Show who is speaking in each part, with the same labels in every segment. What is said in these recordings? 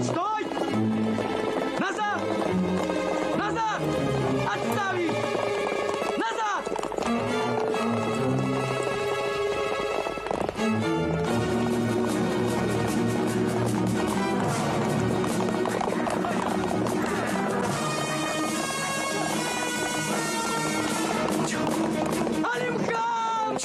Speaker 1: Стой! Назад! Назад! Отставить! Назад! Алимхан!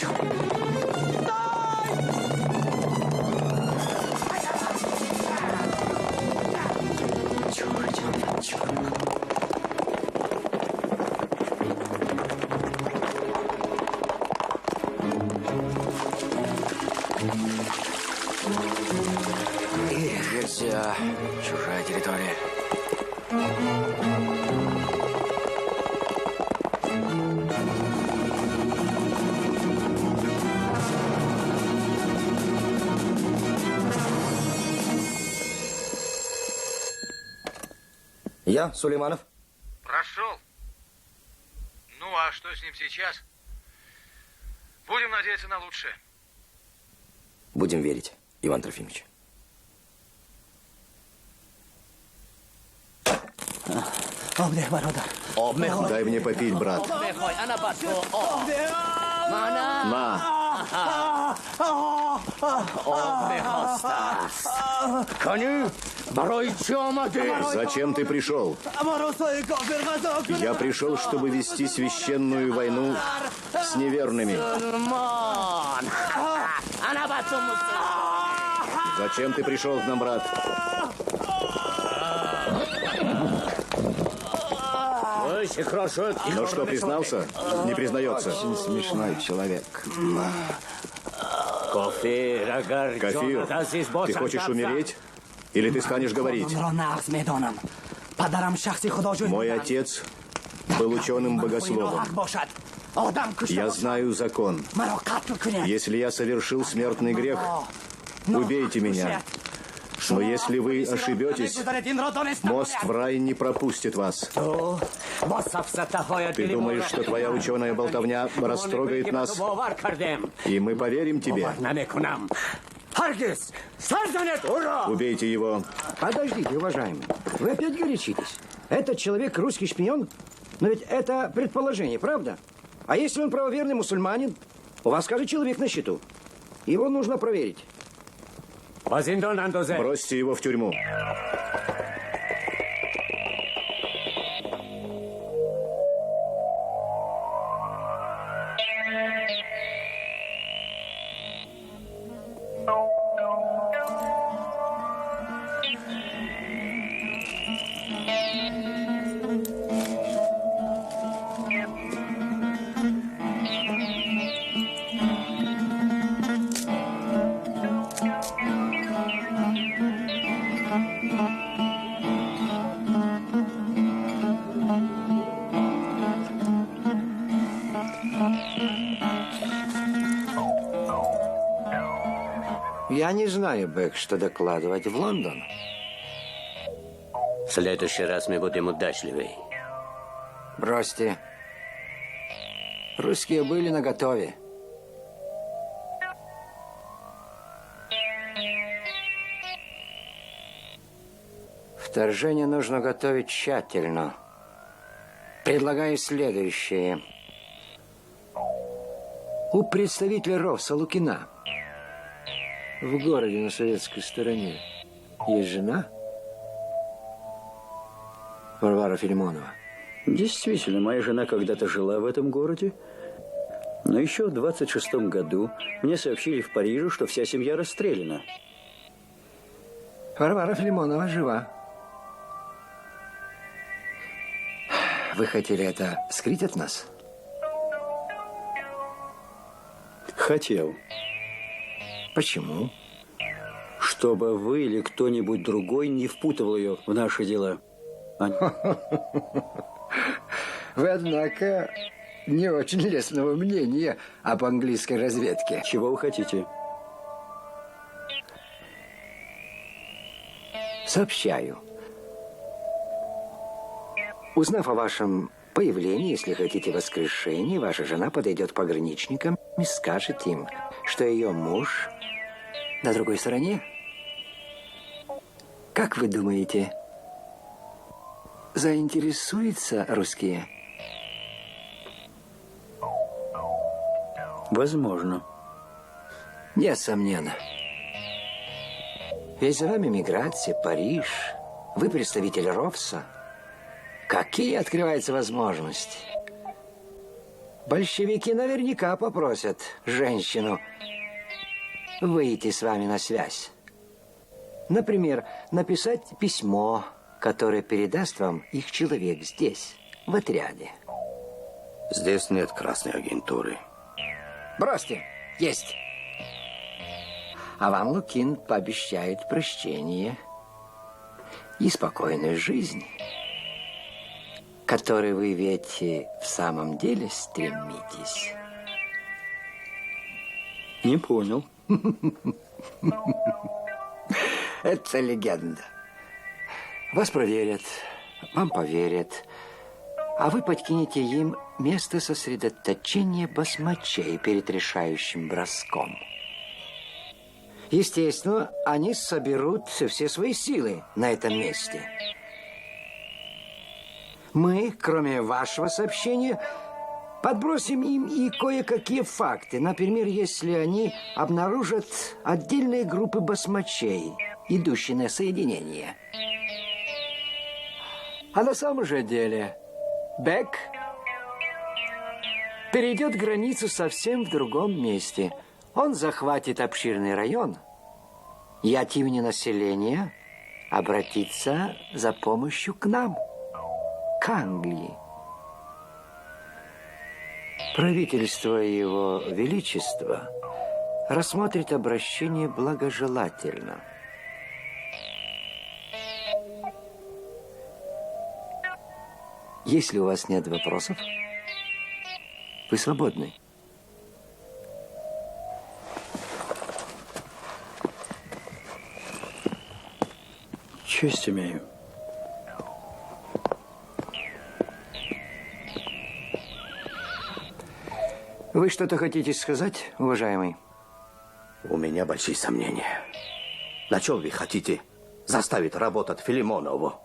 Speaker 2: Нельзя. Чужая территория.
Speaker 3: Я, Сулейманов.
Speaker 4: Прошел. Ну, а что с ним сейчас? Будем надеяться на лучшее.
Speaker 3: Будем верить, Иван Трофимович.
Speaker 5: Дай мне попить, брат. На. Зачем ты пришел? Я пришел, чтобы вести священную войну с неверными. Зачем ты пришел к нам, брат? Ну что, признался? Не признается.
Speaker 3: Очень смешной человек.
Speaker 5: Кафир, ты хочешь умереть? Или ты станешь говорить? Мой отец был ученым-богословом. Я знаю закон. Если я совершил смертный грех, убейте меня. Но если вы ошибетесь, мост в рай не пропустит вас. Ты думаешь, что твоя ученая болтовня растрогает нас, и мы поверим тебе? Убейте его.
Speaker 6: Подождите, уважаемый. Вы опять горячитесь. Этот человек русский шпион? Но ведь это предположение, правда? А если он правоверный мусульманин? У вас каждый человек на счету. Его нужно проверить.
Speaker 5: Бросьте его в тюрьму.
Speaker 6: Я не знаю, Бек, что докладывать в Лондон.
Speaker 7: В следующий раз мы будем удачливей.
Speaker 6: Бросьте. Русские были наготове. Вторжение нужно готовить тщательно. Предлагаю следующее. У представителя РОВСа Лукина в городе на советской стороне есть жена? Варвара Филимонова.
Speaker 8: Действительно, моя жена когда-то жила в этом городе. Но еще в 26-м году мне сообщили в Париже, что вся семья расстреляна.
Speaker 6: Варвара Филимонова жива. Вы хотели это скрыть от нас?
Speaker 8: Хотел.
Speaker 6: Почему?
Speaker 8: Чтобы вы или кто-нибудь другой не впутывал ее в наши дела.
Speaker 6: Вы, однако, не очень лестного мнения об английской разведке.
Speaker 8: Чего вы хотите?
Speaker 6: Сообщаю. Узнав о вашем появлении, если хотите, воскрешении, ваша жена подойдет к пограничникам и скажет им, что ее муж на другой стороне. Как вы думаете, заинтересуются русские?
Speaker 8: Возможно.
Speaker 6: Несомненно. Ведь за вами миграция, Париж. Вы представитель РОВСа. Какие открываются возможности? Большевики наверняка попросят женщину выйти с вами на связь. Например, написать письмо, которое передаст вам их человек здесь, в отряде.
Speaker 3: Здесь нет красной агентуры.
Speaker 6: Бросьте. Есть. А вам Лукин пообещает прощение и спокойную жизнь, к которой вы ведь в самом деле стремитесь.
Speaker 8: Не понял.
Speaker 6: Это легенда. Вас проверят, вам поверят, а вы подкинете им место сосредоточения басмачей перед решающим броском. Естественно, они соберут все свои силы на этом месте. Мы, кроме вашего сообщения, подбросим им и кое-какие факты. Например, если они обнаружат отдельные группы басмачей, идущие на соединение. А на самом же деле Бек перейдет границу совсем в другом месте. Он захватит обширный район, и от имени населения обратится за помощью к нам, к Англии. Правительство Его Величества рассмотрит обращение благожелательно. Если у вас нет вопросов, вы свободны.
Speaker 8: Честь имею.
Speaker 6: Вы что-то хотите сказать, уважаемый?
Speaker 3: У меня большие сомнения. На чем вы хотите заставить работать Филимонову?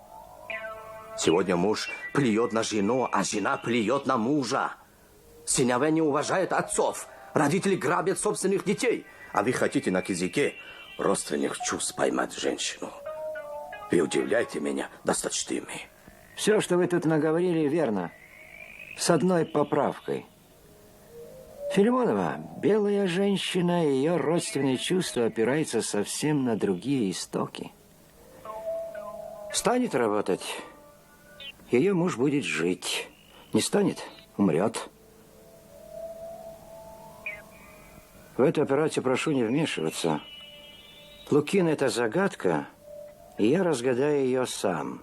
Speaker 3: Сегодня муж плюет на жену, а жена плюет на мужа. Сыновья не уважают отцов. Родители грабят собственных детей. А вы хотите на языке родственных чувств поймать женщину. Вы удивляете меня досточтимый.
Speaker 6: Все, что вы тут наговорили, верно. С одной поправкой. Филимонова, белая женщина, и ее родственные чувства опираются совсем на другие истоки. Станет работать, ее муж будет жить. Не станет, умрет. В эту операцию прошу не вмешиваться. Лукин – это загадка, и я разгадаю ее сам.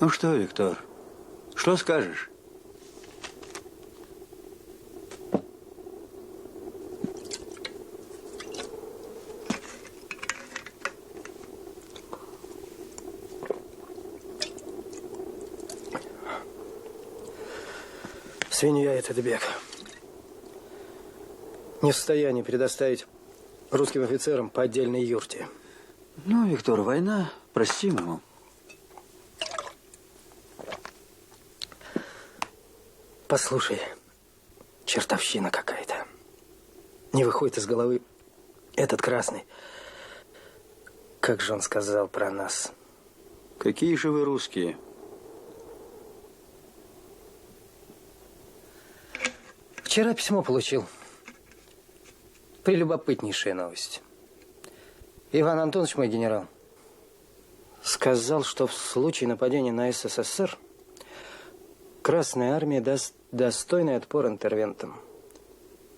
Speaker 8: Ну что, Виктор, что скажешь?
Speaker 1: Свинья этот Бек. Не в состоянии предоставить русским офицерам по отдельной юрте.
Speaker 8: Ну, Виктор, война, простим ему.
Speaker 1: Послушай, чертовщина какая-то. Не выходит из головы этот красный. Как же он сказал про нас?
Speaker 8: Какие же вы русские?
Speaker 1: Вчера письмо получил. Прелюбопытнейшая новость. Иван Антонович, мой генерал, сказал, что в случае нападения на СССР Красная Армия даст достойный отпор интервентам.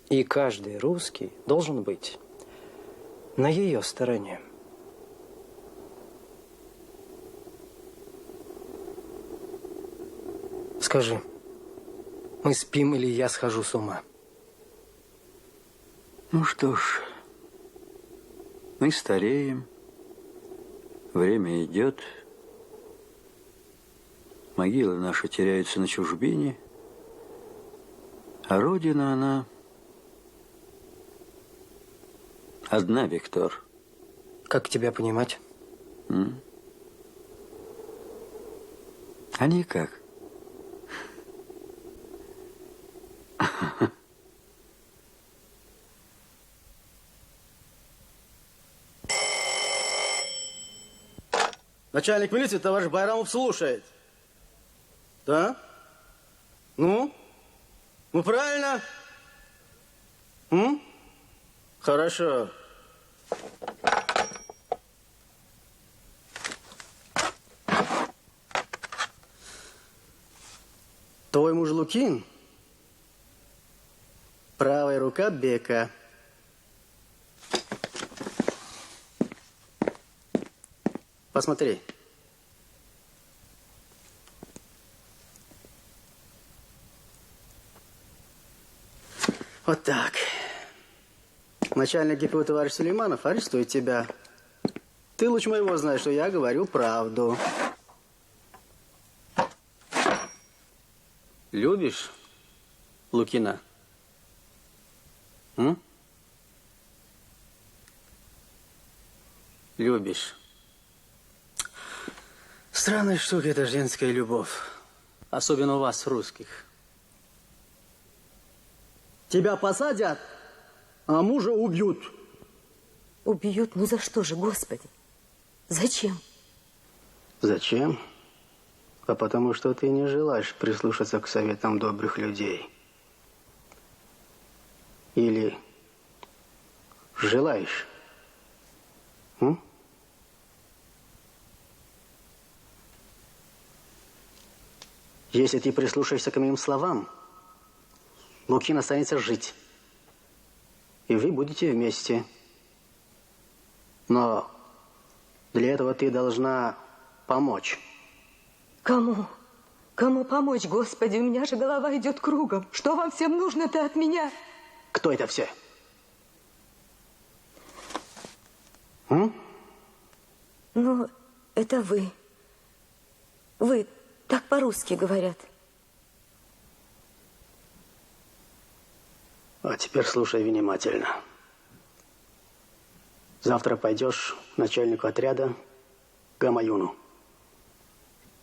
Speaker 1: И каждый русский должен быть на ее стороне. Скажи, мы спим или я схожу с ума?
Speaker 8: Ну что ж, мы стареем, Время идет. Могилы наши теряются на чужбине. А родина, она одна, Виктор.
Speaker 1: Как тебя понимать?
Speaker 8: А никак.
Speaker 9: Начальник милиции товарищ Байрамов слушает. Да? Ну? Ну, правильно? Хорошо. Твой муж Лукин, правая рука Бека. Посмотри. Вот так. Начальник ГПУ товарищ Сулейманов арестует тебя. Ты лучше моего знаешь, что я говорю правду. Любишь Лукина? Любишь. Странная штука эта женская любовь. Особенно у вас, русских. Тебя посадят, а мужа убьют.
Speaker 10: Убьют? Ну за что же, Господи? Зачем?
Speaker 9: Зачем? А потому что ты не желаешь прислушаться к советам добрых людей. Или желаешь? Если ты прислушаешься к моим словам, Лукин останется жить. И вы будете вместе. Но для этого ты должна помочь.
Speaker 10: Кому? Кому помочь, Господи? У меня же голова идет кругом. Что вам всем нужно-то от меня?
Speaker 9: Кто это все?
Speaker 10: Ну, это вы. Вы так по-русски говорят.
Speaker 9: А теперь слушай внимательно. Завтра пойдешь к начальнику отряда Гамаюну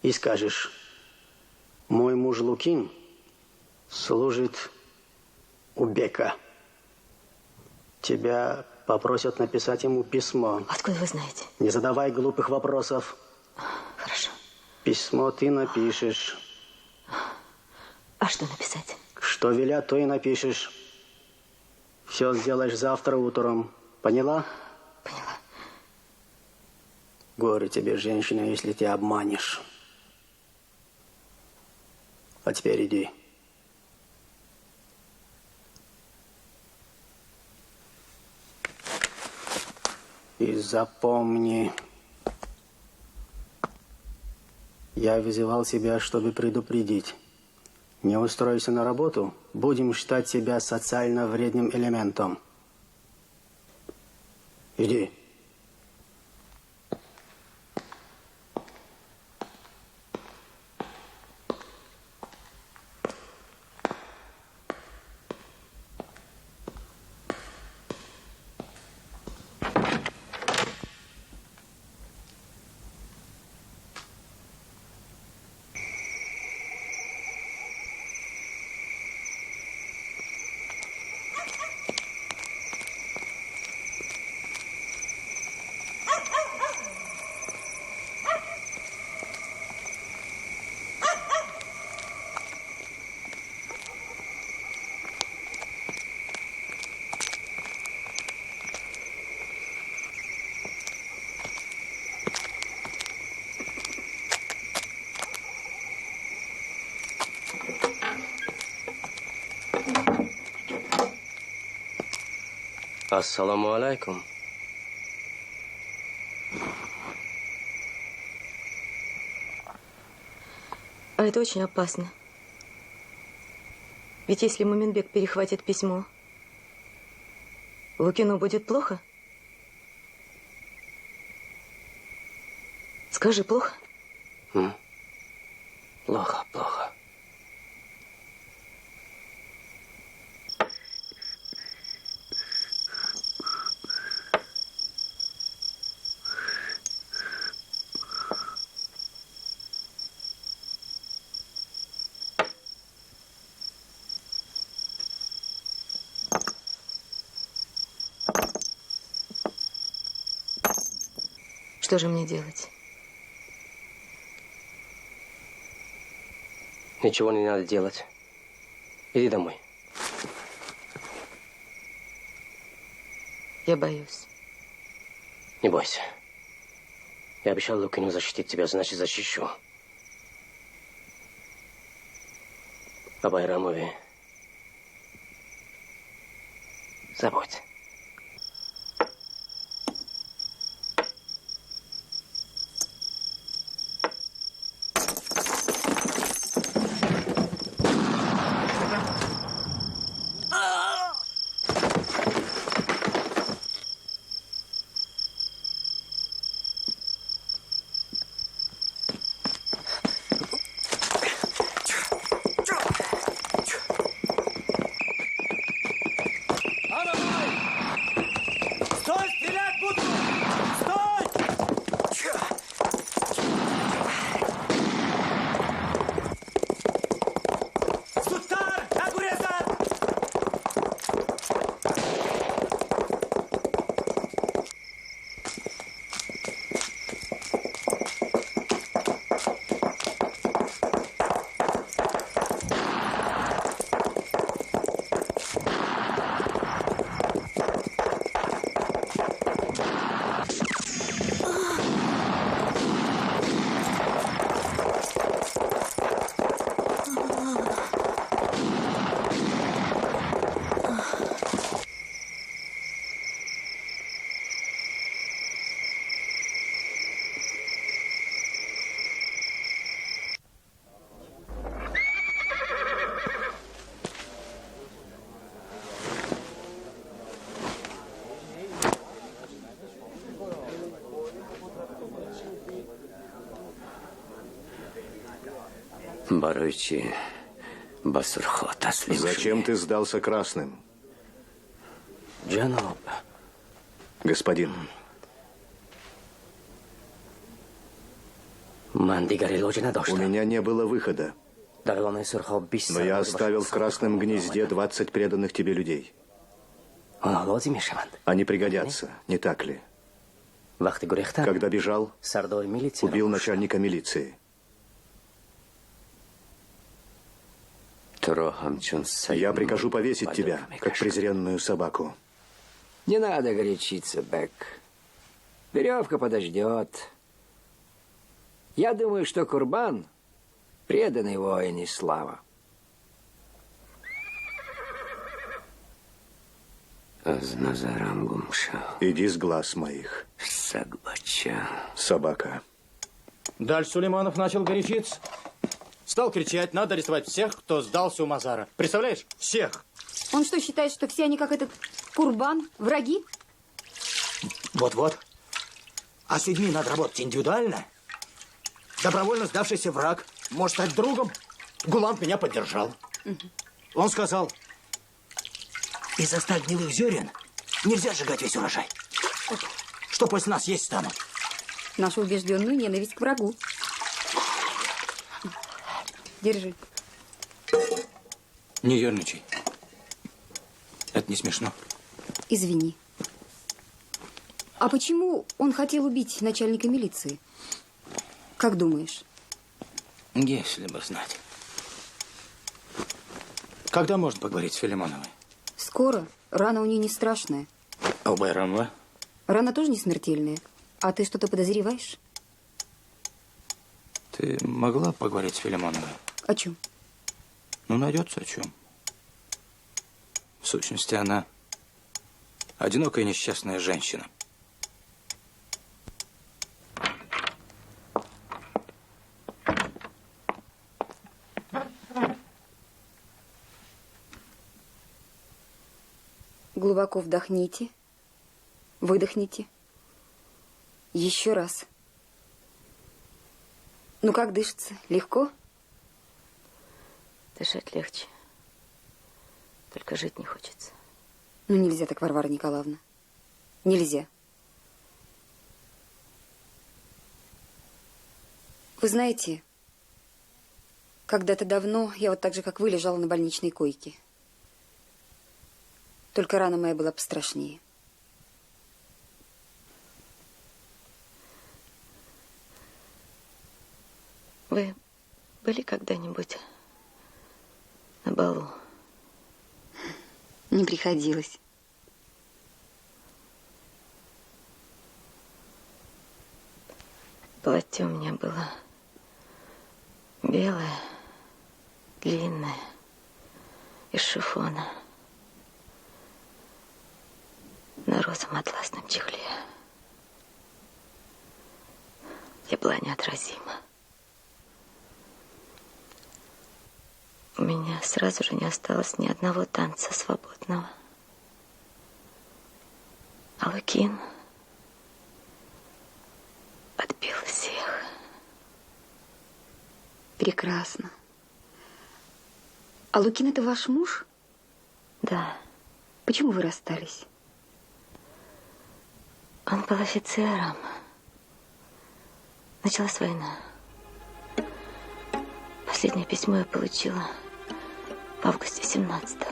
Speaker 9: и скажешь: мой муж Лукин служит у Бека. Тебя попросят написать ему письмо.
Speaker 10: Откуда вы знаете?
Speaker 9: Не задавай глупых вопросов.
Speaker 10: Хорошо.
Speaker 9: Письмо ты напишешь.
Speaker 10: А что написать?
Speaker 9: Что велят, то и напишешь. Все сделаешь завтра утром. Поняла?
Speaker 10: Поняла.
Speaker 9: Горе тебе, женщина, если ты обманешь. А теперь иди. И запомни, я вызывал тебя, чтобы предупредить. Не устроишься на работу, будем считать тебя социально вредным элементом. Иди.
Speaker 2: Ассаламу алейкум.
Speaker 10: А это очень опасно. Ведь если Муминбек перехватит письмо, Лукину будет плохо? Скажи, плохо?
Speaker 1: Плохо, плохо.
Speaker 10: Что же мне делать?
Speaker 1: Ничего не надо делать. Иди домой.
Speaker 10: Я боюсь.
Speaker 1: Не бойся. Я обещал Лукину защитить тебя, значит, защищу. О Байрамове забудь.
Speaker 7: Барычи, Басурхот, Аслим.
Speaker 5: Зачем ты сдался красным?
Speaker 1: Джаноб.
Speaker 5: Господин. У меня не было выхода. Но я оставил в красном гнезде 20 преданных тебе людей. Они пригодятся, не так ли? Когда бежал, убил начальника милиции. Я прикажу повесить тебя, как презренную собаку.
Speaker 6: Не надо горячиться, Бек. Веревка подождет. Я думаю, что Курбан — преданный воин и слава.
Speaker 5: Иди с глаз моих. Собака.
Speaker 11: Дальше Сулейманов начал горячиться. Стал кричать, надо арестовать всех, кто сдался у Мазара. Представляешь? Всех.
Speaker 12: Он что, считает, что все они, как этот Курбан, враги?
Speaker 11: Вот-вот. А с людьми надо работать индивидуально. Добровольно сдавшийся враг может стать другом. Гуланд меня поддержал. Он сказал, из-за 100 гнилых зерен нельзя сжигать весь урожай. Что после нас есть станут?
Speaker 12: Нашу убежденную ненависть к врагу. Держи.
Speaker 11: Не ерничай. Это не смешно.
Speaker 12: Извини. А почему он хотел убить начальника милиции? Как думаешь?
Speaker 11: Если бы знать. Когда можно поговорить с Филимоновой?
Speaker 12: Скоро. Рана у нее не страшная.
Speaker 11: А у Байрамова?
Speaker 12: Рана тоже не смертельная. А ты что-то подозреваешь?
Speaker 11: Ты могла поговорить с Филимоновой?
Speaker 12: О чем?
Speaker 11: Ну, найдется о чем. В сущности, она одинокая несчастная женщина.
Speaker 12: Глубоко вдохните. Выдохните. Еще раз. Ну, как дышится? Легко?
Speaker 10: Дышать легче. Только жить не хочется.
Speaker 12: Ну, нельзя так, Варвара Николаевна. Нельзя. Вы знаете, когда-то давно я вот так же, как вы, лежала на больничной койке. Только рана моя была пострашнее.
Speaker 10: Вы были когда-нибудь на балу?
Speaker 12: Не приходилось.
Speaker 10: Платье у меня было белое, длинное, из шифона, на розовом атласном чехле. Я была неотразима. У меня сразу же не осталось ни одного танца свободного. А Лукин отбил всех.
Speaker 12: Прекрасно. А Лукин — это ваш муж?
Speaker 10: Да.
Speaker 12: Почему вы расстались?
Speaker 10: Он был офицером. Началась война. Последнее письмо я получила в августе 17-го.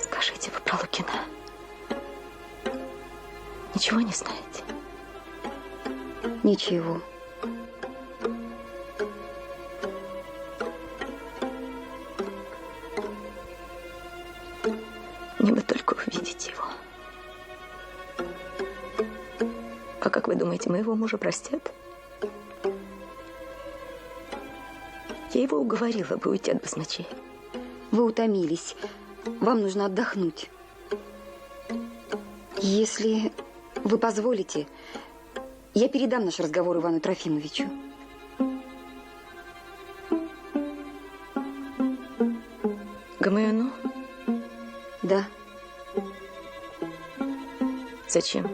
Speaker 10: Скажите, вы про Лукина ничего не знаете?
Speaker 12: Ничего.
Speaker 10: Мне бы только увидеть его. А как вы думаете, моего мужа простят? Я его уговорила бы уйти от басмачей.
Speaker 12: Вы утомились. Вам нужно отдохнуть. Если вы позволите, я передам наш разговор Ивану Трофимовичу.
Speaker 10: Гамаюну?
Speaker 12: Да.
Speaker 10: Зачем?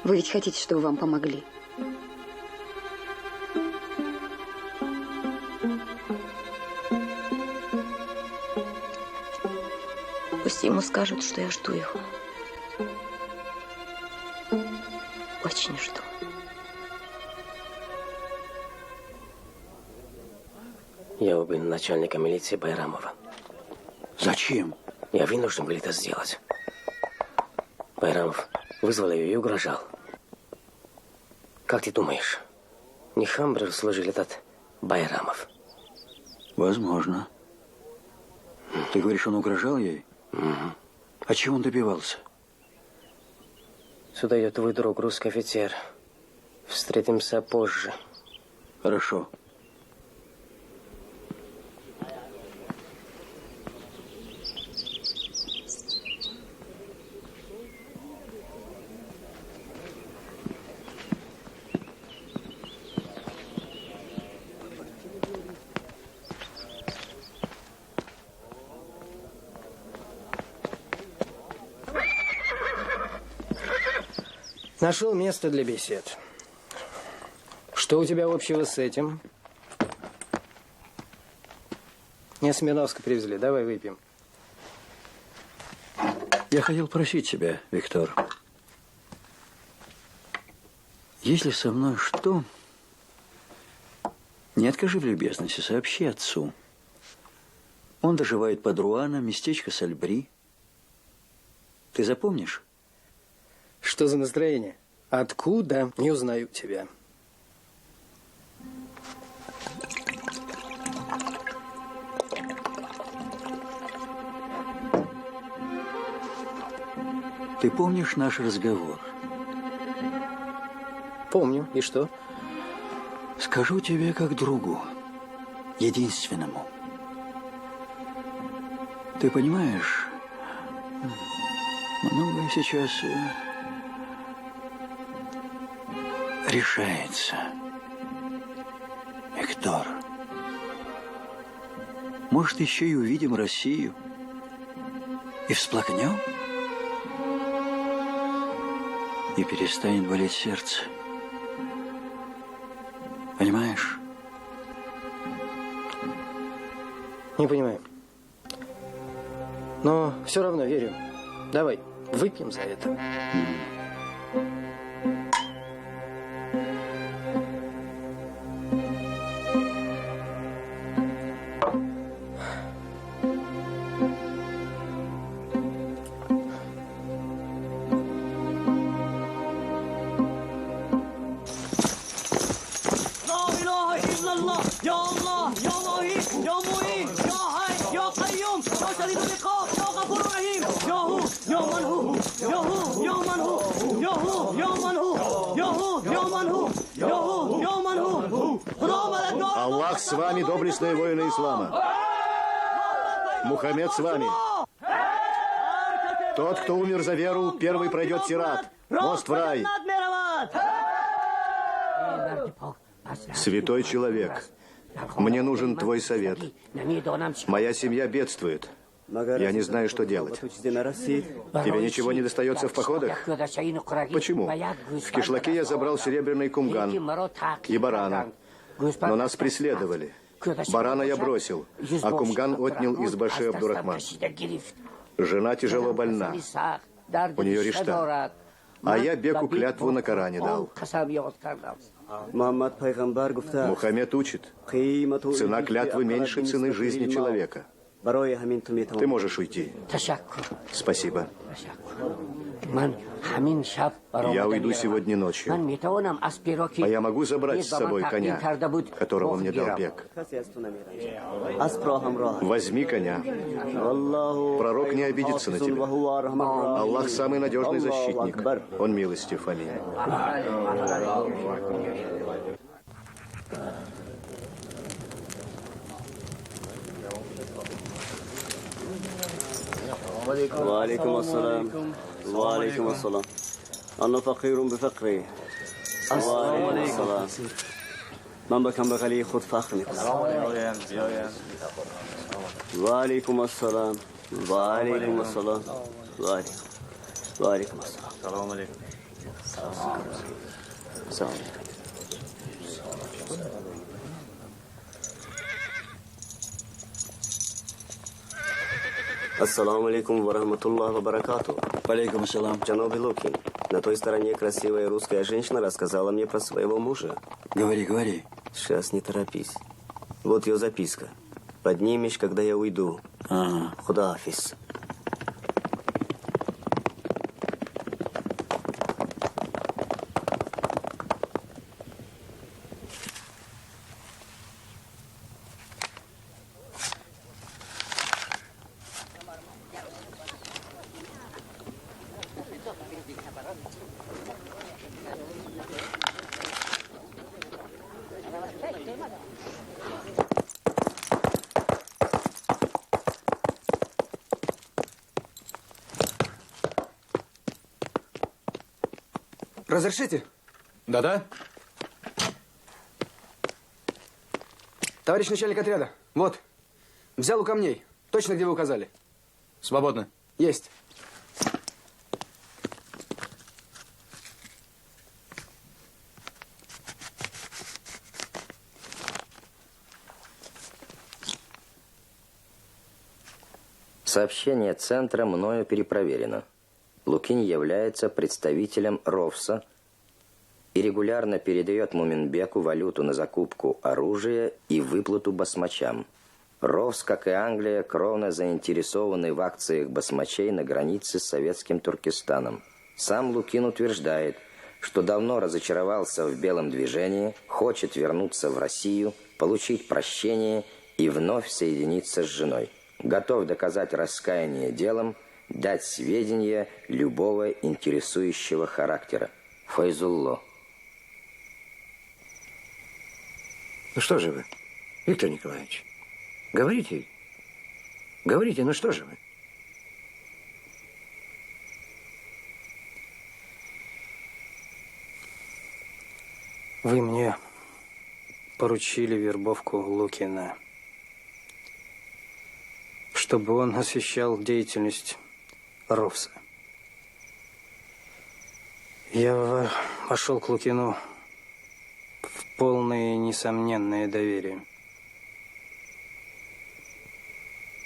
Speaker 12: Вы ведь хотите, чтобы вам помогли?
Speaker 10: Пусть ему скажут, что я жду его. Очень жду.
Speaker 7: Я убил начальника милиции Байрамова.
Speaker 8: Зачем?
Speaker 7: Я вынужден был это сделать. Байрамов вызвал ее и угрожал. Как ты думаешь, не Хамбрер служил этот Байрамов?
Speaker 8: Возможно. Ты говоришь, он угрожал ей?
Speaker 7: Угу.
Speaker 8: А чего он добивался?
Speaker 7: Сюда идет твой друг, русский офицер. Встретимся позже.
Speaker 8: Хорошо.
Speaker 1: Нашел место для бесед. Что у тебя общего с этим? Мне Смирновска привезли. Давай выпьем.
Speaker 8: Я хотел просить тебя, Виктор. Если со мной что, не откажи в любезности, сообщи отцу. Он доживает под Руаном, местечко Сальбри. Ты запомнишь?
Speaker 1: Что за настроение? Откуда? Не узнаю тебя.
Speaker 8: Ты помнишь наш разговор?
Speaker 1: Помню. И что?
Speaker 8: Скажу тебе как другу, единственному. Ты понимаешь, многое сейчас решается. Виктор, может, еще и увидим Россию и всплакнем? и перестанет болеть сердце. Понимаешь?
Speaker 1: Не понимаю. Но все равно верю. Давай, выпьем за это.
Speaker 5: Аллах с вами, доблестные воины ислама. Мухаммед с вами. Тот, кто умер за веру, первый пройдет сират. Мост в рай. Святой человек, мне нужен твой совет. Моя семья бедствует. Я не знаю, что делать. Тебе ничего не достается в походах? Почему? В кишлаке я забрал серебряный кумган и барана. Но нас преследовали. Барана я бросил, а кумган отнял из баши Абдурахман. Жена тяжело больна. У нее риштан. А я Беку клятву на Коране дал. Мухаммед учит. Цена клятвы меньше цены жизни человека. Ты можешь уйти. Спасибо. Я уйду сегодня ночью. А я могу забрать с собой коня, которого мне дал Бек? Возьми коня. Пророк не обидится на тебя. Аллах самый надежный защитник. Он милостив. Аминь.
Speaker 13: وعليكم السلام وعليكم السلام أنا فقير بفقري وعليكم السلام من بكم بغلي خذ فخري وعليكم السلام وعليكم السلام وعليكم السلام السلام عليكم السلام عليكم Ассаламу алейкум ва рахматуллахи ва баракату.
Speaker 8: Алейкум ассалам.
Speaker 13: Джаноби Лукин, на той стороне красивая русская женщина рассказала мне про своего мужа.
Speaker 8: Говори, говори.
Speaker 13: Сейчас не торопись. Вот ее записка. Поднимешь, когда я уйду. Худа хафиз.
Speaker 6: Разрешите?
Speaker 11: Да-да.
Speaker 6: Товарищ начальник отряда, вот. Взял у камней. Точно, где вы указали.
Speaker 11: Свободно.
Speaker 6: Есть.
Speaker 14: Сообщение центра мною перепроверено. Лукин является представителем РОВСа и регулярно передает Муминбеку валюту на закупку оружия и выплату басмачам. РОВС, как и Англия, кровно заинтересованы в акциях басмачей на границе с советским Туркестаном. Сам Лукин утверждает, что давно разочаровался в белом движении, хочет вернуться в Россию, получить прощение и вновь соединиться с женой. Готов доказать раскаяние делом, дать сведения любого интересующего характера. Файзулло.
Speaker 6: Ну что же вы, Виктор Николаевич? Говорите. Говорите, ну что же вы?
Speaker 1: Вы мне поручили вербовку Лукина, чтобы он освещал деятельность РОВСа. Я вошел к Лукину в полное и несомненное доверие.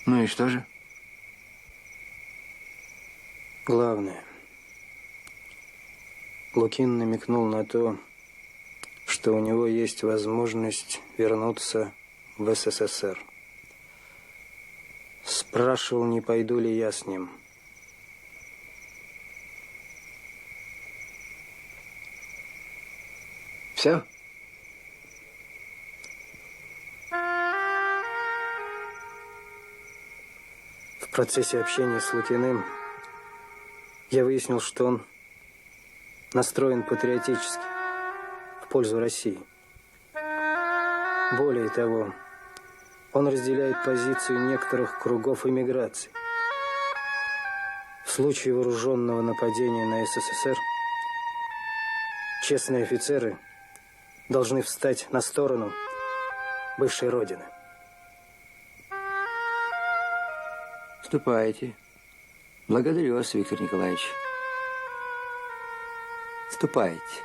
Speaker 6: Ну и что же?
Speaker 1: Главное, Лукин намекнул на то, что у него есть возможность вернуться в СССР. Спрашивал, не пойду ли я с ним.
Speaker 6: Все?
Speaker 1: В процессе общения с Лукиным я выяснил, что он настроен патриотически, в пользу России. Более того, он разделяет позицию некоторых кругов эмиграции. В случае вооруженного нападения на СССР честные офицеры должны встать на сторону бывшей Родины.
Speaker 6: Ступайте. Благодарю вас, Виктор Николаевич. Ступайте.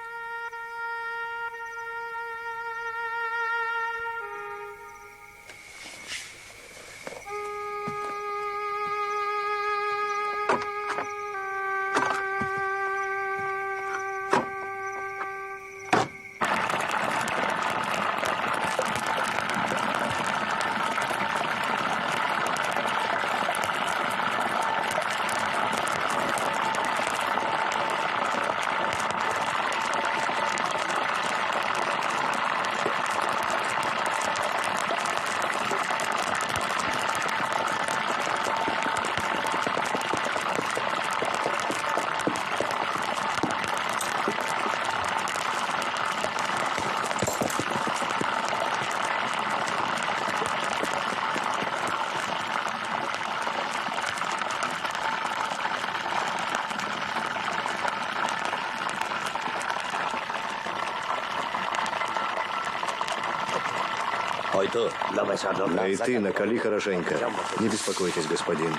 Speaker 5: А и ты накали хорошенько. Не беспокойтесь, господин.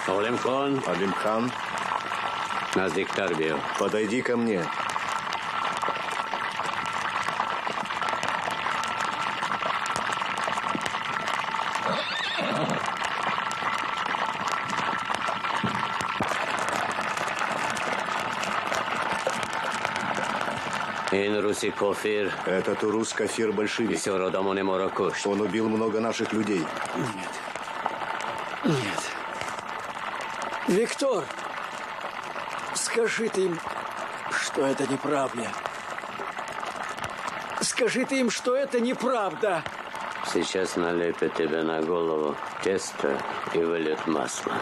Speaker 5: Алимхан. Подойди ко мне. Этот урус Кафир большевик. Он убил много наших людей.
Speaker 6: Нет. Виктор, скажи ты им, что это неправда. Скажи ты им, что это неправда.
Speaker 15: Сейчас налепят тебе на голову тесто и выльют масло.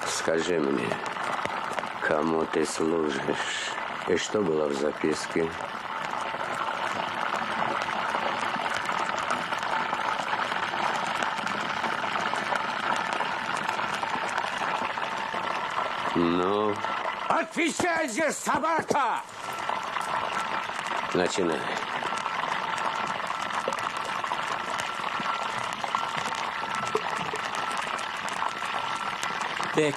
Speaker 15: Скажи мне, кому ты служишь? И что было в записке? Ну?
Speaker 11: Отвечай же, собака!
Speaker 15: Начинай.
Speaker 11: Бек.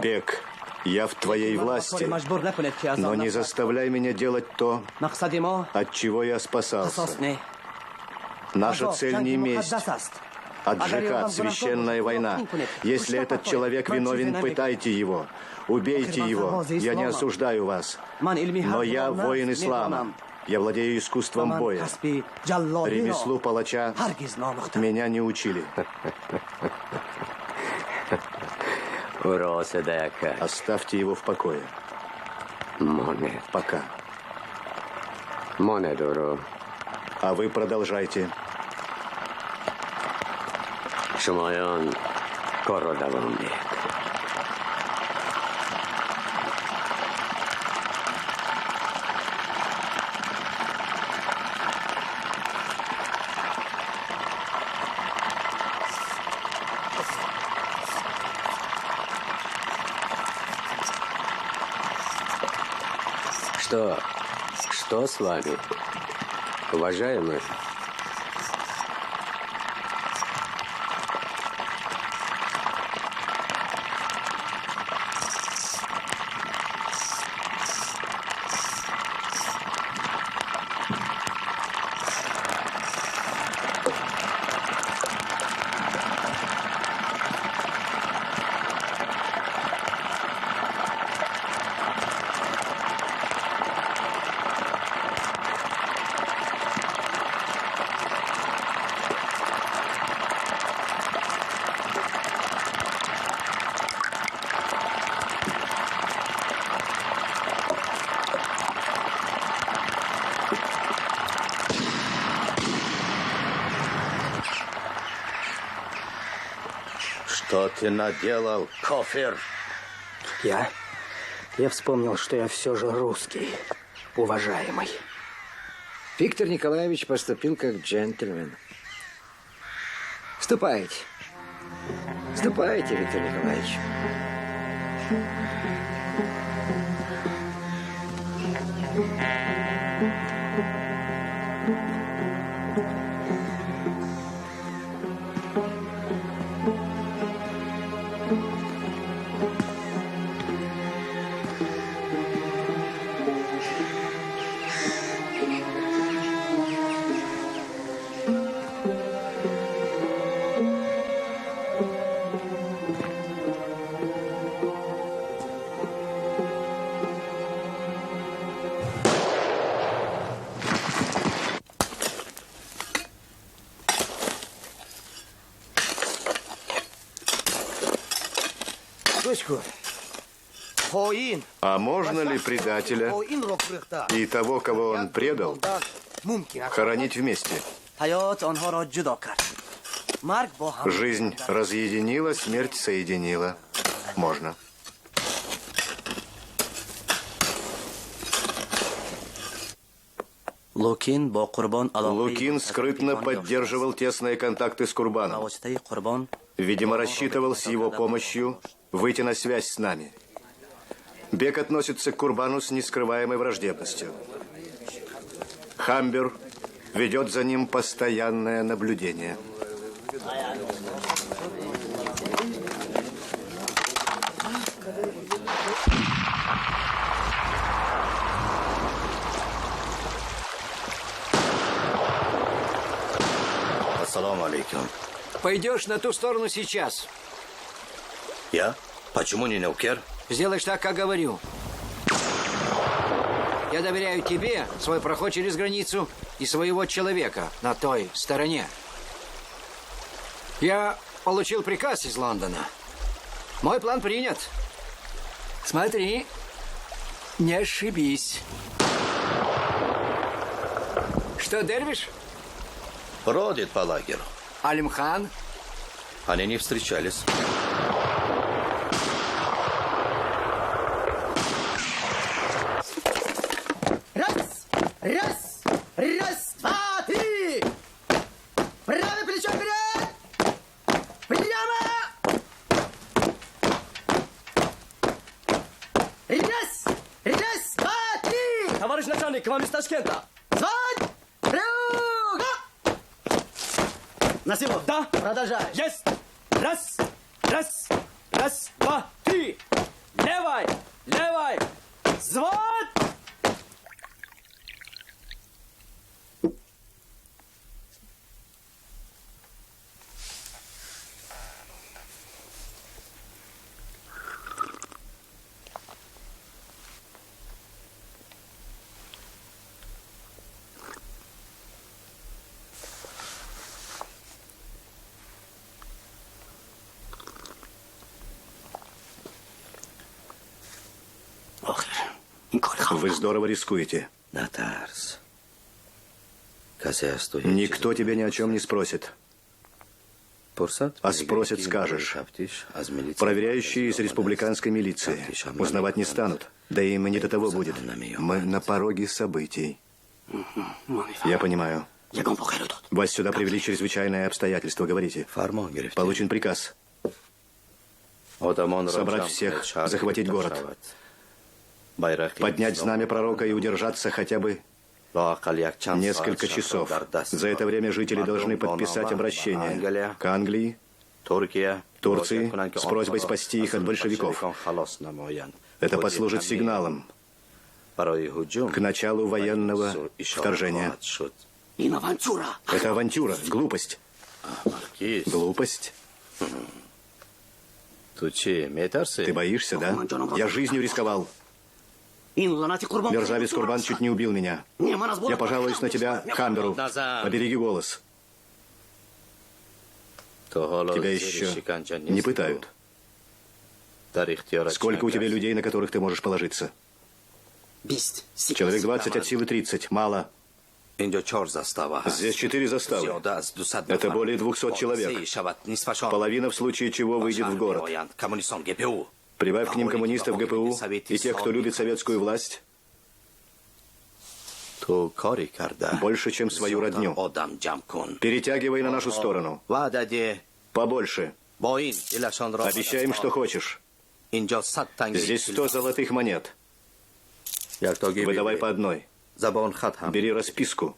Speaker 5: Бек. Я в твоей власти, но не заставляй меня делать то, от чего я спасался. Наша цель не месть, а джихад, священная война. Если этот человек виновен, пытайте его, убейте его. Я не осуждаю вас, но я воин ислама. Я владею искусством боя. Ремеслу палача меня не учили. Оставьте его в покое. Пока. А вы продолжайте.
Speaker 15: Что с вами, уважаемый?
Speaker 3: Что ты наделал, кофер?
Speaker 1: Я вспомнил, что я все же русский, уважаемый.
Speaker 6: Виктор Николаевич поступил как джентльмен. Ступайте. Ступайте, Виктор Николаевич.
Speaker 5: А можно ли предателя и того, кого он предал, хоронить вместе? Жизнь разъединила, смерть соединила. Можно. Лукин скрытно поддерживал тесные контакты с Курбаном. Видимо, рассчитывал с его помощью выйти на связь с нами. Бек относится к Курбану с нескрываемой враждебностью. Хамбер ведет за ним постоянное наблюдение.
Speaker 3: Ассаламу алейкум.
Speaker 6: Пойдешь на ту сторону сейчас.
Speaker 3: Я? Почему не Неукер?
Speaker 6: Сделаешь так, как говорю. Я доверяю тебе свой проход через границу и своего человека на той стороне. Я получил приказ из Лондона. Мой план принят. Смотри, не ошибись. Что, Дервиш?
Speaker 3: Бродит по лагерю.
Speaker 6: Алимхан?
Speaker 3: Они не встречались.
Speaker 11: Раз, два, три! Правое плечо вперед! Прямо! Раз, два, три!
Speaker 16: Товарищ начальник, к вам из Ташкента.
Speaker 11: Звать! Рюга!
Speaker 16: Насимов. Да.
Speaker 11: Продолжай.
Speaker 16: Есть. Раз, два, три. Левай. Звать!
Speaker 5: Вы здорово рискуете. Никто тебя ни о чем не спросит. А спросят, скажешь. Проверяющие из республиканской милиции. Узнавать не станут. Да им и не до того будет. Мы на пороге событий. Я понимаю. Вас сюда привели чрезвычайные обстоятельства. Говорите. Получен приказ. Собрать всех, захватить город. Поднять знамя пророка и удержаться хотя бы несколько часов. За это время жители должны подписать обращение к Англии, Турции с просьбой спасти их от большевиков. Это послужит сигналом к началу военного вторжения. Это авантюра, глупость. Глупость? Ты боишься, да? Я жизнью рисковал. Мерзавец Курбан чуть не убил меня. Я пожалуюсь на тебя, Хамберу. Побереги голос. Тебя еще не пытают. Сколько у тебя людей, на которых ты можешь положиться? Человек 20 от силы 30. Мало. Здесь 4 заставы. Это более 200 человек. Половина в случае чего выйдет в город. Прибавь к ним коммунистов ГПУ и тех, кто любит советскую власть. Больше, чем свою родню. Перетягивай на нашу сторону. Побольше. Обещаем, что хочешь. Здесь 100 золотых монет. Выдавай по одной. Бери расписку.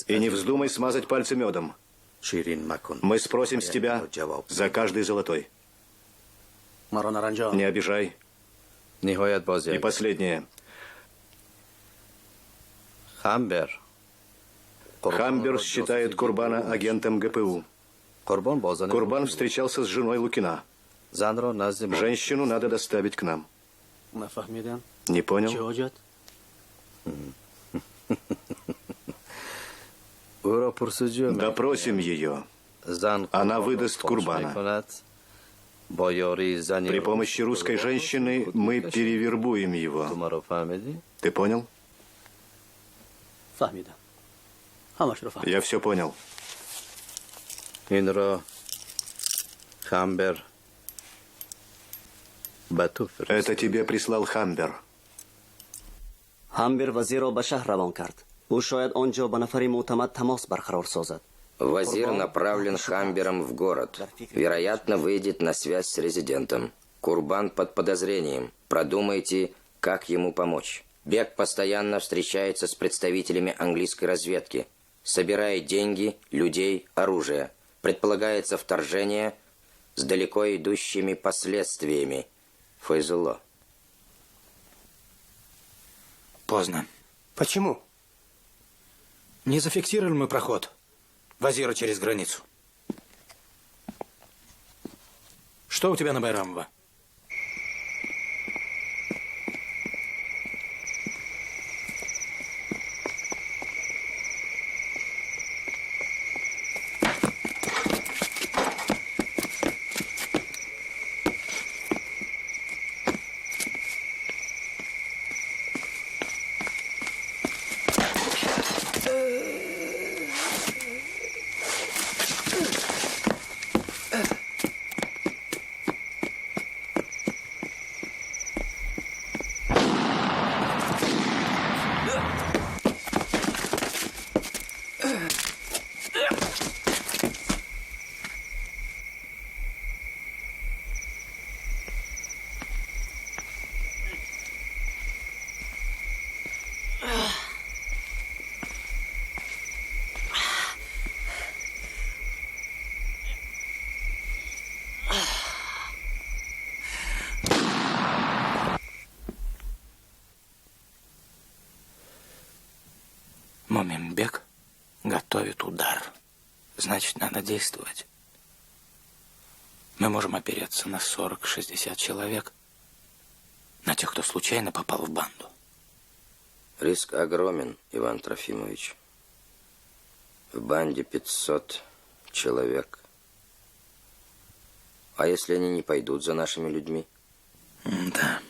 Speaker 5: И не вздумай смазать пальцы медом. Мы спросим с тебя за каждый золотой. Не обижай. И последнее. Хамбер считает Курбана агентом ГПУ. Курбан встречался с женой Лукина. Женщину надо доставить к нам. Не понял? Допросим ее. Она выдаст Курбана. При помощи русской женщины мы перевербуем его. Ты понял? Я все понял. Это тебе прислал Хамбер.
Speaker 17: Хамбер вазиро ба шаҳр равон кард. Ӯ шояд он ҷо ба нафари мӯътамад тамос барқарор созад.
Speaker 14: Вазир направлен Хамбером в город. Вероятно, выйдет на связь с резидентом. Курбан под подозрением. Продумайте, как ему помочь. Бек постоянно встречается с представителями английской разведки. Собирает деньги, людей, оружие. Предполагается вторжение с далеко идущими последствиями. Файзулло.
Speaker 11: Поздно. Почему? Не зафиксировали мы проход Вазира через границу. Что у тебя на Байрамова? Моминбек готовит удар. Значит, надо действовать. Мы можем опереться на 40-60 человек, на тех, кто случайно попал в банду.
Speaker 14: Риск огромен, Иван Трофимович. В банде 500 человек. А если они не пойдут за нашими людьми?
Speaker 11: Да.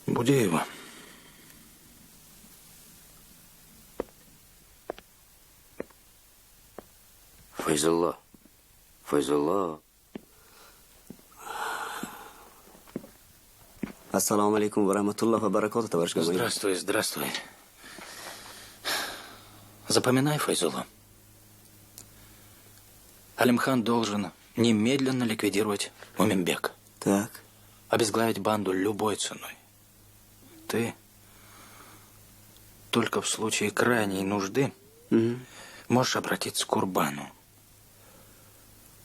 Speaker 11: Буди его.
Speaker 14: Файзулло. Файзулло.
Speaker 17: Ассаламу алейкум ва рахматуллахи ва баракатуху, товарищ Газманов.
Speaker 11: Здравствуй, здравствуй. Запоминай, Файзулло. Алимхан должен немедленно ликвидировать Моминбека.
Speaker 17: Так.
Speaker 11: Обезглавить банду любой ценой. Ты только в случае крайней нужды можешь обратиться к Курбану.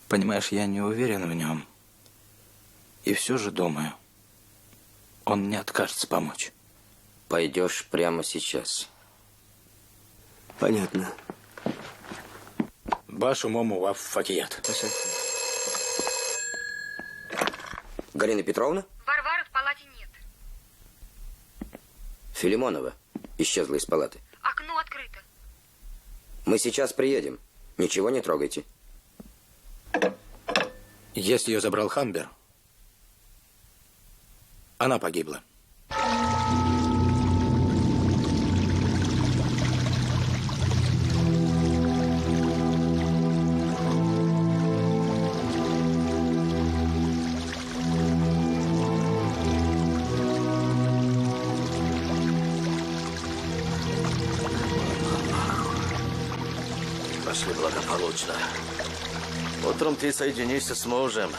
Speaker 11: Понимаешь, я не уверен в нем. И все же думаю, он не откажется помочь.
Speaker 14: Пойдешь прямо сейчас.
Speaker 17: Понятно.
Speaker 11: Башу мому ваф факият.
Speaker 14: Галина Петровна?
Speaker 12: Варвары в палате нет.
Speaker 14: Филимонова исчезла из палаты.
Speaker 12: Окно открыто.
Speaker 14: Мы сейчас приедем. Ничего не трогайте.
Speaker 11: Если ее забрал Хамбер, она погибла.
Speaker 3: прошли благополучно. Утром ты соединишься с мужем.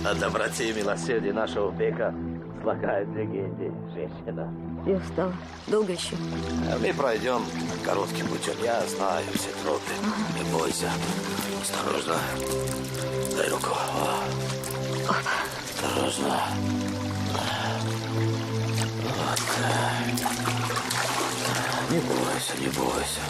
Speaker 3: О доброте и милосердии нашего века слагает легенде женщина.
Speaker 10: Я устала. Долго еще?
Speaker 3: Мы пройдем коротким путем. Я знаю все тропы. Не бойся. Осторожно. Дай руку. Осторожно. Вот так. Не бойся, не бойся.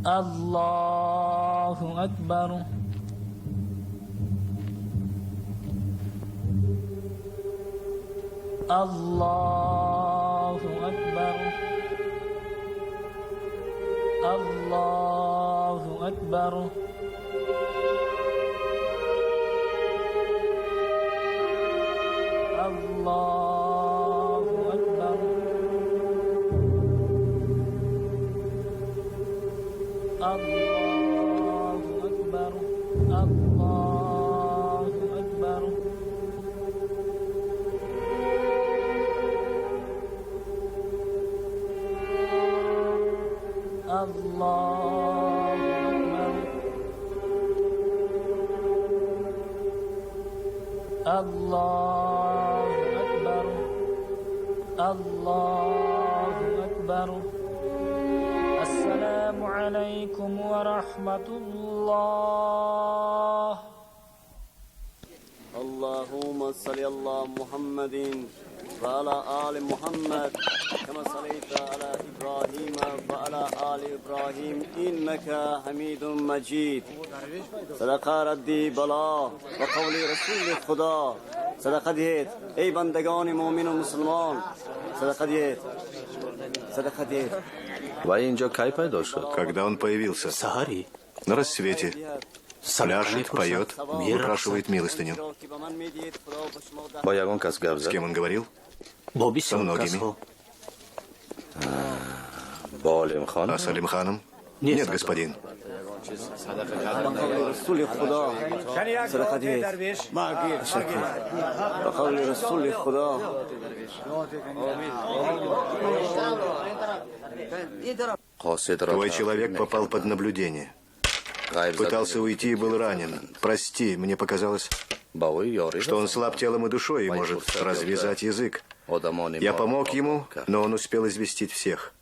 Speaker 18: الله أكبر الله أكبر الله أكبر الله أكبر الله أكبر الله أكبر الله أكبر الله أكبر الله أكبر السلام عليكم ورحمة الله
Speaker 17: اللهم صل على محمد وعلى آل محمد كما صليت على إبراهيم وعلى آل إبراهيم إنك حميد مجيد صدق ردی بلا و قول رسول خدا صدق دید ای بندگان مؤمن و مسلمان صدق دید صدق دید.
Speaker 3: Ваинджо Кай пайдо шел?
Speaker 5: Когда он появился?
Speaker 3: Сагари.
Speaker 5: На рассвете. Пляшет, поет, выпрашивает милостыню. С кем он говорил? Со многими. А с Алимханом? Нет, господин. Твой человек попал под наблюдение. Пытался уйти и был ранен. Прости, мне показалось, что он слаб телом и душой и может развязать язык. Я помог ему, но он успел известить всех.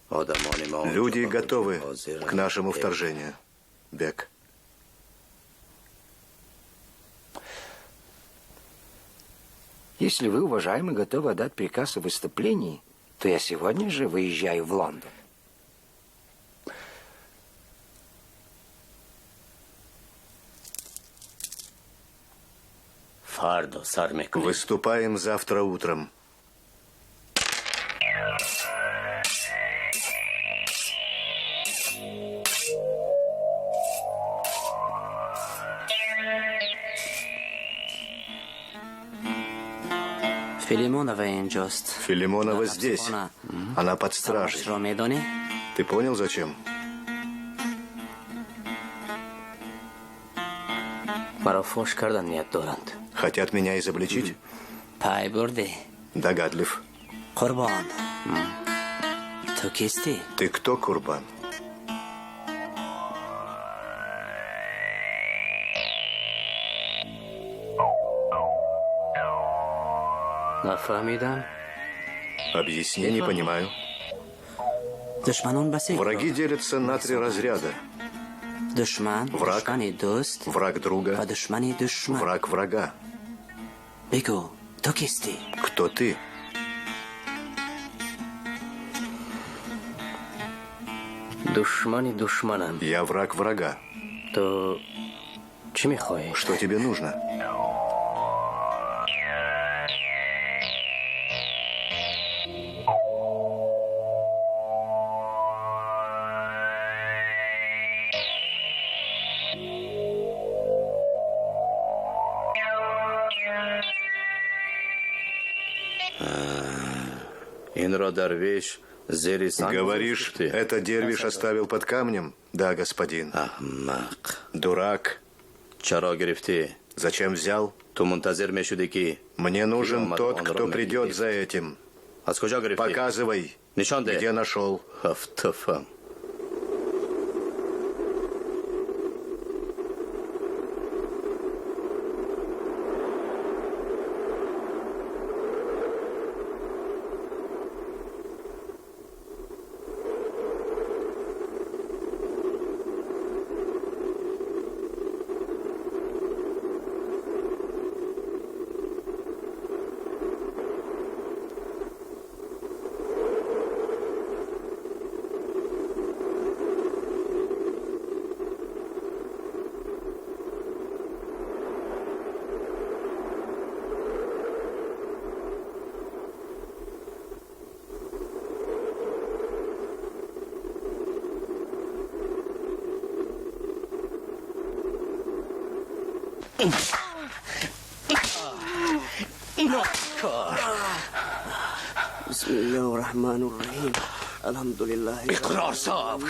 Speaker 5: Люди готовы к нашему вторжению. Бек.
Speaker 6: Если вы, уважаемый, готовы отдать приказ о выступлении, то я сегодня же выезжаю в Лондон.
Speaker 5: Выступаем завтра утром. Филимонова здесь. Она под стражей. Ты понял, зачем? Хотят меня изобличить? Догадлив. Ты кто, Курбан? Объясни, не понимаю. Враги делятся на 3 разряда. Враг, враг друга, враг врага.
Speaker 2: Кто кисти?
Speaker 5: Кто ты?
Speaker 7: Душмани душманам.
Speaker 5: Я враг врага.
Speaker 7: То чем хочешь?
Speaker 5: Что тебе нужно?
Speaker 3: Инродарвиш, Зерисан.
Speaker 5: Говоришь, это дервиш оставил под камнем? Да, господин.
Speaker 3: Ахмак.
Speaker 5: Дурак.
Speaker 3: Чаро грифти.
Speaker 5: Зачем взял?
Speaker 3: Тумунтазер мешудики.
Speaker 5: Мне нужен тот, кто придет за этим. Показывай, где нашел.
Speaker 3: Автофам.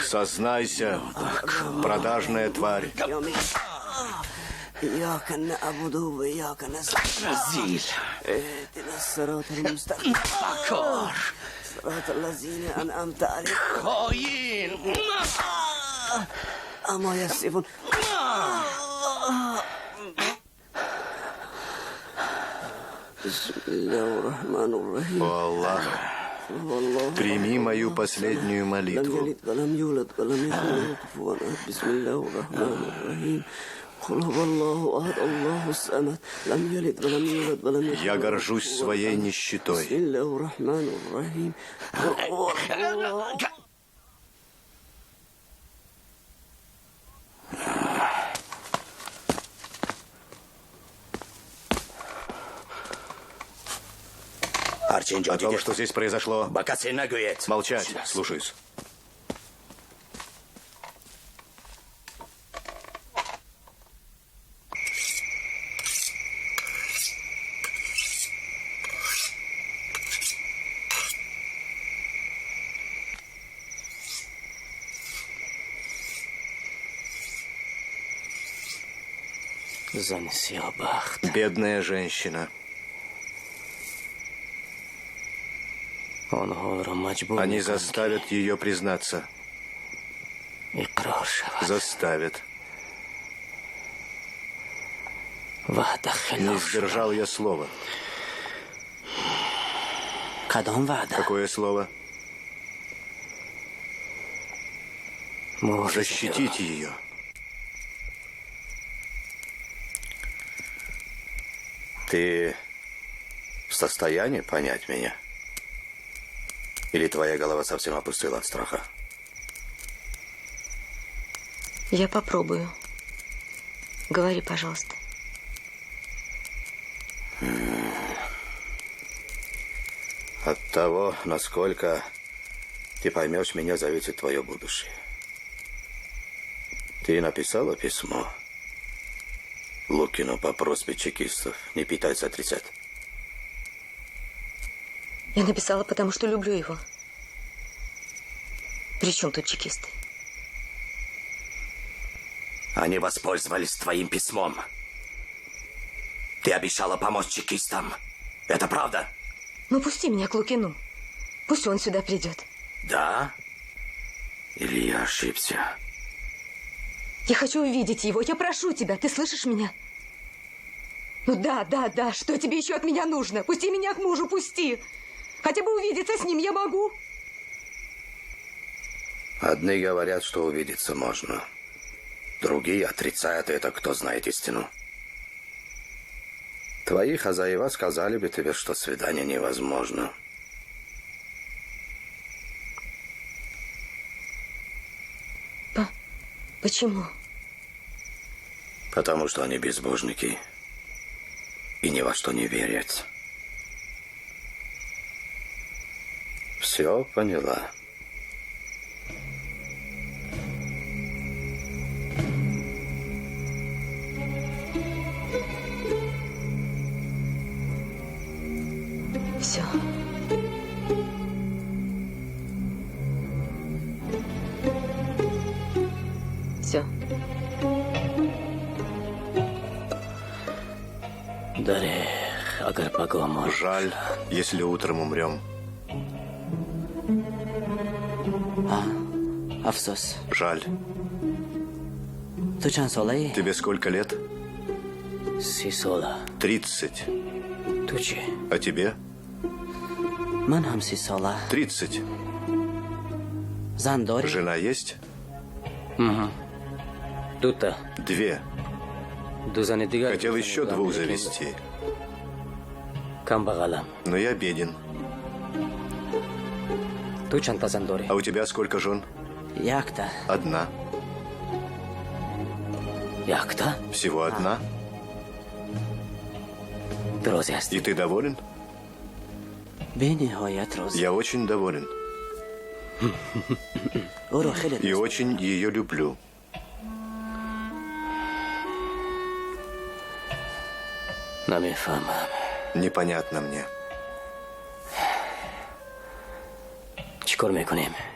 Speaker 5: Сознайся, продажная тварь.
Speaker 17: إياك نعبد وإياك نستعين رزيل اهدنا الصراط المستقيم فكر صراط الذين أنعمت عليهم خاين أما يصفون بسم الله الرحمن الرحيم
Speaker 5: О Аллах, прими мою последнюю молитву.
Speaker 17: بسم الله الرحمن الرحيم قل هو الله أحد الله الصمد لم يلد ولم يولد ولم يكن
Speaker 5: Я горжусь своей нищетой.
Speaker 17: بسم الله الرحمن الرحيم قل هو الله
Speaker 5: О том, что здесь произошло. Молчать, слушаюсь. Бедная женщина. Они заставят ее признаться. Заставят. Не сдержал я слова. Какое слово? Защитить ее.
Speaker 3: Ты в состоянии понять меня? Или твоя голова совсем опустила от страха?
Speaker 10: Я попробую. Говори, пожалуйста.
Speaker 3: От того, насколько ты поймешь меня, зависит твое будущее. Ты написала письмо Лукину по просьбе чекистов не пытаться отрицать?
Speaker 10: Я написала, потому что люблю его. При чем тут чекисты?
Speaker 3: Они воспользовались твоим письмом. Ты обещала помочь чекистам. Это правда?
Speaker 10: Ну, пусти меня к Лукину. Пусть он сюда придет.
Speaker 3: Да? Или я ошибся?
Speaker 10: Я хочу увидеть его. Я прошу тебя. Ты слышишь меня? Ну да. Что тебе еще от меня нужно? Пусти меня к мужу, пусти. Хотя бы увидеться с ним я могу.
Speaker 3: Одни говорят, что увидеться можно. Другие отрицают это, кто знает истину. Твои хозяева сказали бы тебе, что свидание невозможно.
Speaker 10: Почему?
Speaker 3: Потому что они безбожники и ни во что не верят. Все поняла.
Speaker 10: Все. Все.
Speaker 5: Жаль, если утром умрем.
Speaker 2: Афсос.
Speaker 5: Жаль. Тебе сколько лет? 30. А тебе? 30. Жена есть?
Speaker 7: Тут-то.
Speaker 5: 2. Хотел еще 2 завести. Но я беден. А у тебя сколько жен? 1. Всего 1? И ты доволен? Я очень доволен. И очень ее люблю. Непонятно мне.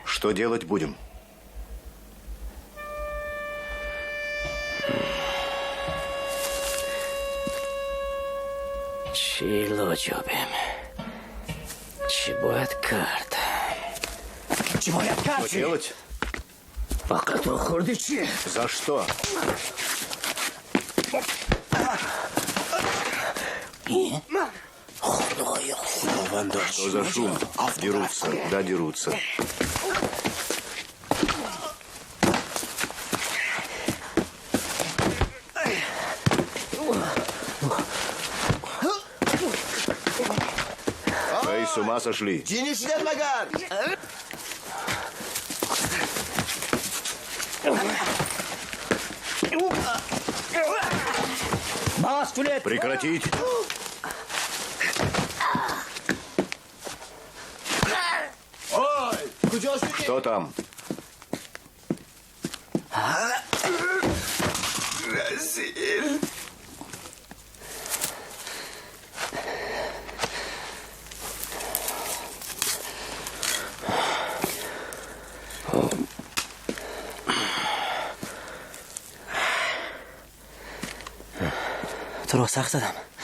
Speaker 5: Что делать будем?
Speaker 7: Что
Speaker 5: делать? За что? Что за шум? Дерутся. Да, дерутся. Эй, с ума сошли? Прекратить! Что там?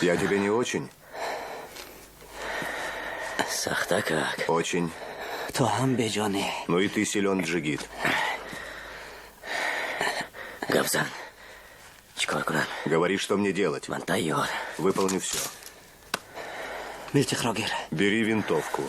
Speaker 5: Я тебе не очень. Очень. Ну и ты силен, Джигит. Говори, что мне делать. Выполню все. Бери винтовку.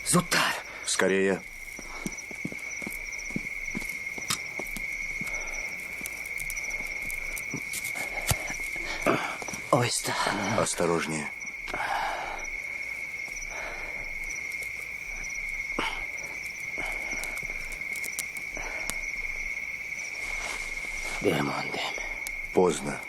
Speaker 11: Зутар!
Speaker 5: Скорее. Осторожнее. Поздно.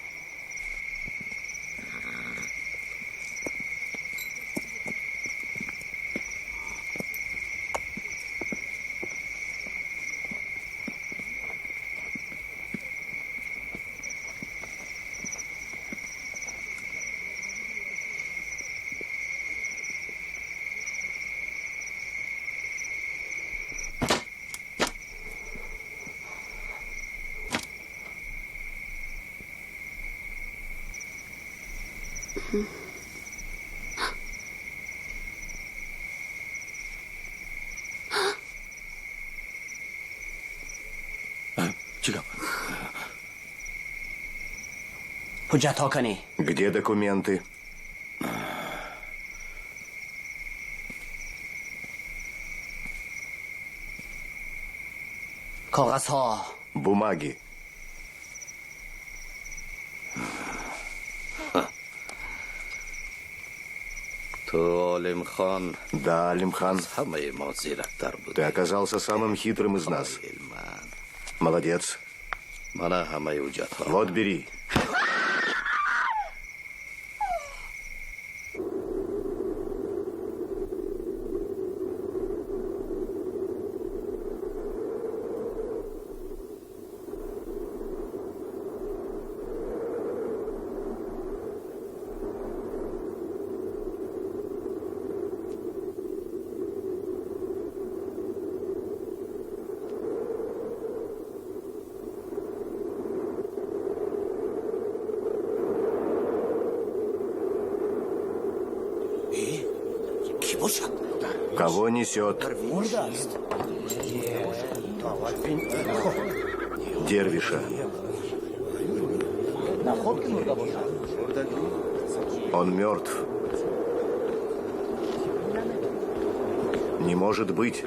Speaker 5: Где документы? Бумаги.
Speaker 3: То Алимхан.
Speaker 5: Да, Алимхан. Ты оказался самым хитрым из нас. Молодец. Вот, бери. Кого несет? Дервиша. Он мертв. Не может быть.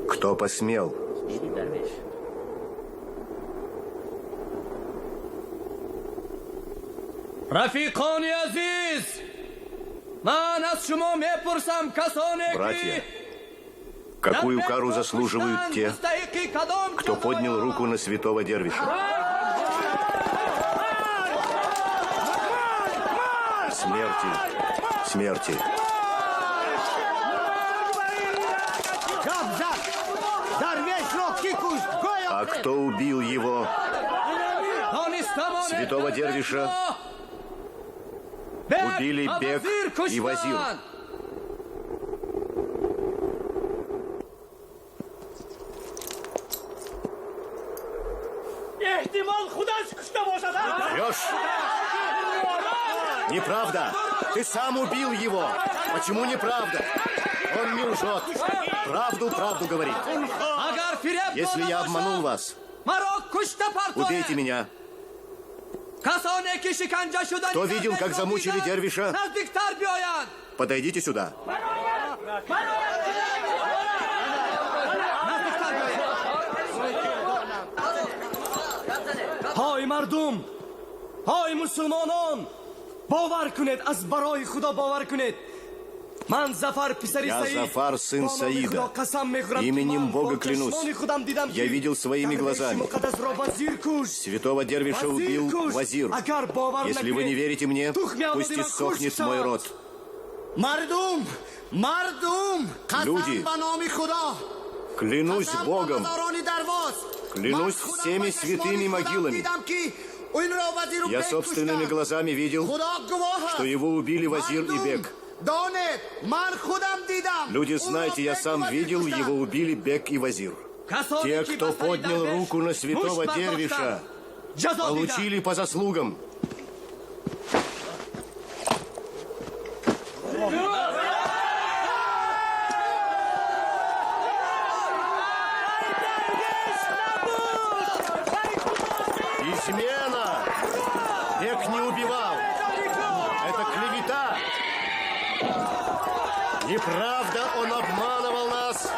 Speaker 5: Кто посмел?
Speaker 16: Рафикони Азиз!
Speaker 5: Братья, какую кару заслуживают те, кто поднял руку на святого Дервиша? Смерти, смерти. А кто убил его? Святого Дервиша убили Бек и Вазир. Врешь? Неправда. Ты сам убил его. Почему неправда? Он не лжет. Правду говорит. Если я обманул вас, убейте меня. Кто видел, как замучили Дервиша? Подойдите сюда.
Speaker 16: Ой, мардум! Ой, мусульманон! Бовар кунет, аз барои худо бовар кунет!
Speaker 5: Я Зафар, сын Саида. Именем Бога клянусь. Я видел своими глазами. Святого Дервиша убил Вазир. Если вы не верите мне, пусть иссохнет мой род. Люди, клянусь Богом, клянусь всеми святыми могилами. Я собственными глазами видел, что его убили Вазир и Бек. Люди, знайте, я сам видел, его убили Бек и Вазир. Те, кто поднял руку на святого Дервиша, получили по заслугам. Измена! Бек не убивал. Это клевета. Неправда, он обманывал нас.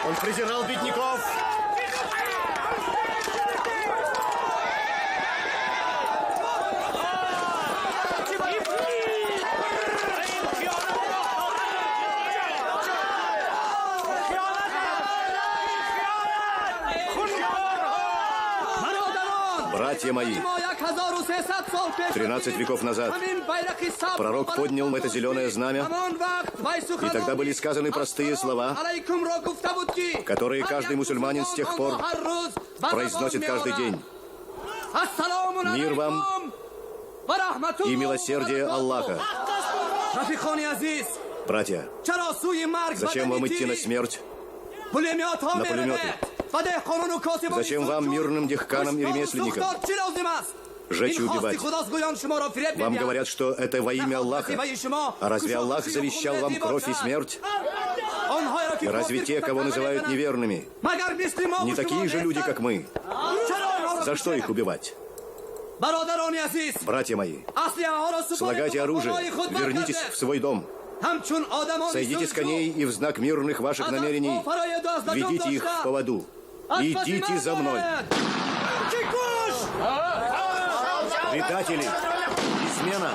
Speaker 5: Он презирал бедняков. Братья мои, 13 веков назад пророк поднял это зеленое знамя, и тогда были сказаны простые слова, которые каждый мусульманин с тех пор произносит каждый день. Мир вам и милосердие Аллаха. Братья, зачем вам идти на смерть? На пулеметы? Зачем вам, мирным дихканам и ремесленникам, жечь и убивать? Вам говорят, что это во имя Аллаха. А разве Аллах завещал вам кровь и смерть? Разве те, кого называют неверными, не такие же люди, как мы? За что их убивать? Братья мои, слагайте оружие, вернитесь в свой дом. Сойдите с коней и в знак мирных ваших намерений ведите их в поводу. Идите за мной. Предатели! Измена!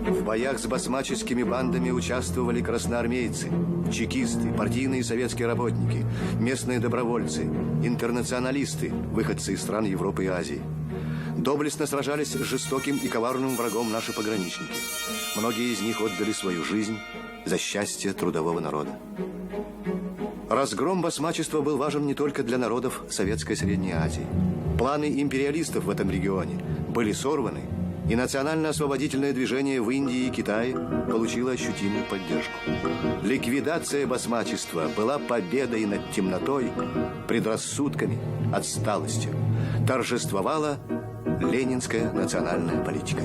Speaker 5: В боях с басмаческими бандами участвовали красноармейцы, чекисты, партийные советские работники, местные добровольцы, интернационалисты, выходцы из стран Европы и Азии. Доблестно сражались с жестоким и коварным врагом наши пограничники. Многие из них отдали свою жизнь за счастье трудового народа. Разгром басмачества был важен не только для народов Советской Средней Азии. Планы империалистов в этом регионе были сорваны, и национально-освободительное движение в Индии и Китае получило ощутимую поддержку. Ликвидация басмачества была победой над темнотой, предрассудками, отсталостью. Торжествовала ленинская национальная политика.